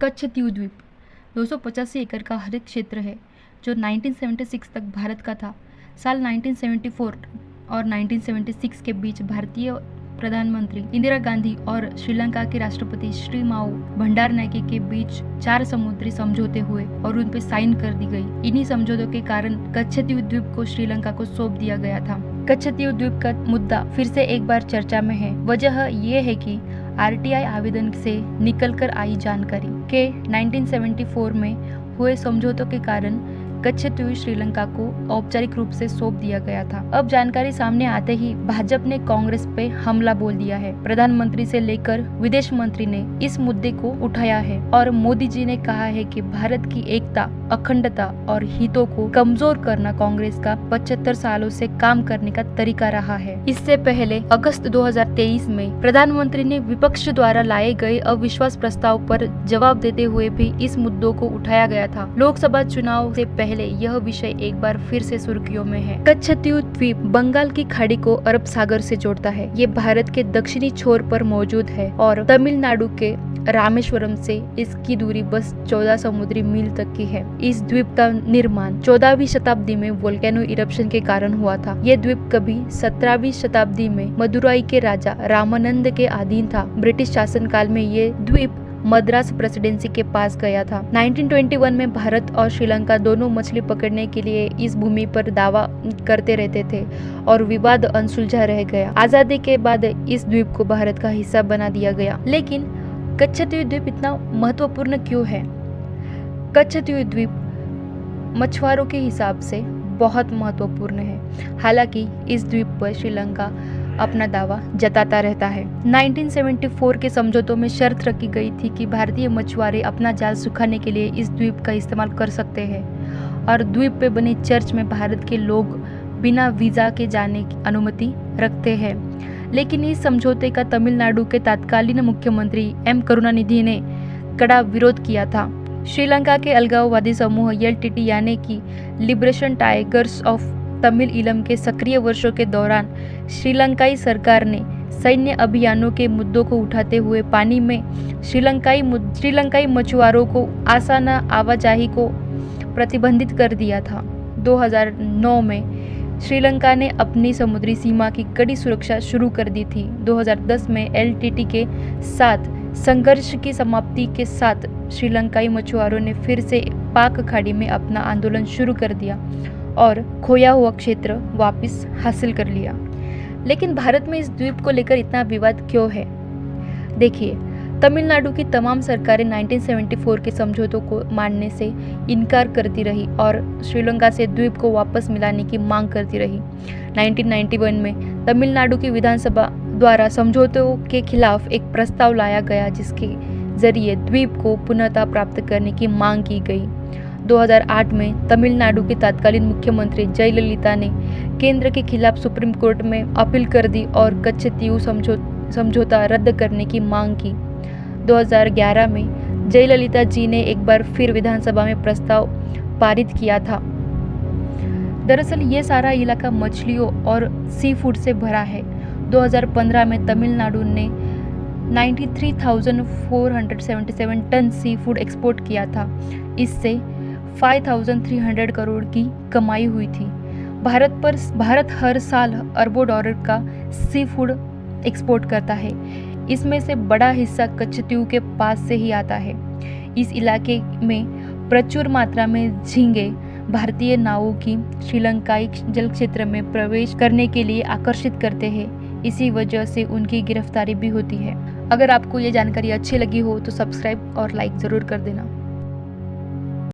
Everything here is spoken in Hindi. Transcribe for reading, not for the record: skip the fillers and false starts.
कच्छ द्वीप 285 एकड़ का हरित क्षेत्र है जो 1976 तक भारत का था। साल 1974 और 1976 के बीच भारतीय प्रधानमंत्री इंदिरा गांधी और श्रीलंका के राष्ट्रपति श्री माओ भंडारनायके के बीच 4 समुद्री समझौते हुए और उन पर साइन कर दी गई। इन्हीं समझौतों के कारण कच्छतीव द्वीप को श्रीलंका को सौंप दिया गया था। कच्छतीव द्वीप का मुद्दा फिर से एक बार चर्चा में है। वजह ये है कि आरटीआई आवेदन से निकलकर आई जानकारी के 1974 में हुए समझौतों के कारण कच्छतीव श्रीलंका को औपचारिक रूप से सौंप दिया गया था। अब जानकारी सामने आते ही भाजपा ने कांग्रेस पे हमला बोल दिया है। प्रधानमंत्री से लेकर विदेश मंत्री ने इस मुद्दे को उठाया है और मोदी जी ने कहा है कि भारत की एकता, अखंडता और हितों को कमजोर करना कांग्रेस का 75 सालों से काम करने का तरीका रहा है। इससे पहले अगस्त 2023 में प्रधानमंत्री ने विपक्ष द्वारा लाए गए अविश्वास प्रस्ताव पर जवाब देते हुए भी इस मुद्दों को उठाया गया था। लोकसभा चुनाव से पहले यह विषय एक बार फिर से सुर्खियों में है। कच्छतीव द्वीप बंगाल की खाड़ी को अरब सागर से जोड़ता है। ये भारत के दक्षिणी छोर पर मौजूद है और तमिलनाडु के रामेश्वरम से इसकी दूरी बस 14 समुद्री मील तक की है। इस द्वीप का निर्माण 14वीं शताब्दी में वोल्केनो इरप्शन के कारण हुआ था। यह द्वीप कभी 17वीं शताब्दी में मदुराई के राजा रामानंद के अधीन था। ब्रिटिश शासनकाल में ये द्वीप मद्रास प्रेसिडेंसी के पास गया था। 1921 में भारत और श्रीलंका दोनों मछली पकड़ने के लिए इस भूमि पर दावा करते रहते थे और विवाद अनसुलझा रह गया। आजादी के बाद इस द्वीप को भारत का हिस्सा बना दिया गया। लेकिन कच्छतीव द्वीप इतना महत्वपूर्ण क्यों है? कच्छतीव द्वीप मछुआरों के हिसाब से बहुत महत्वपूर्ण है। हालांकि इस द्वीप पर श्रीलंका अपना दावा जताता रहता है। 1974 के समझौतों में शर्त रखी गई थी कि भारतीय मछुआरे अपना जाल सुखाने के लिए इस द्वीप का इस्तेमाल कर सकते हैं और द्वीप पे बनी चर्च में भारत के लोग बिना वीजा के जाने की अनुमति रखते हैं। लेकिन इस समझौते का तमिलनाडु के तत्कालीन मुख्यमंत्री एम करुणानिधि ने कड़ा विरोध किया था। श्रीलंका के अलगाववादी समूह एलटीटी यानी कि लिबरेशन टाइगर्स ऑफ तमिल इलम के सक्रिय वर्षों के दौरान श्रीलंकाई सरकार ने सैन्य अभियानों के मुद्दों को उठाते हुए पानी में श्रीलंकाई मछुआरों को आसान आवाजाही को प्रतिबंधित कर दिया था। 2009 में श्रीलंका ने अपनी समुद्री सीमा की कड़ी सुरक्षा शुरू कर दी थी। 2010 में एलटीटी के साथ संघर्ष की समाप्ति के साथ श्रीलंकाई मछुआरों ने फिर से पाक खाड़ी में अपना आंदोलन शुरू कर दिया और खोया हुआ क्षेत्र वापस हासिल कर लिया। लेकिन भारत में इस द्वीप को लेकर इतना विवाद क्यों है? देखिए, तमिलनाडु की तमाम सरकारें 1974 के समझौतों को मानने से इनकार करती रही और श्रीलंका से द्वीप को वापस मिलाने की मांग करती रही। 1991 में तमिलनाडु की विधानसभा द्वारा समझौतों के खिलाफ एक प्रस्ताव लाया गया जिसके जरिए द्वीप को पुनः प्राप्त करने की मांग की गई। 2008 में तमिलनाडु के तत्कालीन मुख्यमंत्री जयललिता ने केंद्र के खिलाफ सुप्रीम कोर्ट में अपील कर दी और कच्छतीव समझौता रद्द करने की मांग की। 2011 में जयललिता जी ने एक बार फिर विधानसभा में प्रस्ताव पारित किया था। दरअसल ये सारा इलाका मछलियों और सी फूड से भरा है। 2015 में तमिलनाडु ने 93,477 टन सी फूड एक्सपोर्ट किया था। इससे 5,300 करोड़ की कमाई हुई थी। भारत हर साल अरबों डॉलर का सी फूड एक्सपोर्ट करता है। इसमें से बड़ा हिस्सा कच्छतीव के पास से ही आता है। इस इलाके में प्रचुर मात्रा में झींगे भारतीय नावों की श्रीलंकाई जल क्षेत्र में प्रवेश करने के लिए आकर्षित करते हैं। इसी वजह से उनकी गिरफ्तारी भी होती है। अगर आपको ये जानकारी अच्छी लगी हो तो सब्सक्राइब और लाइक ज़रूर कर देना।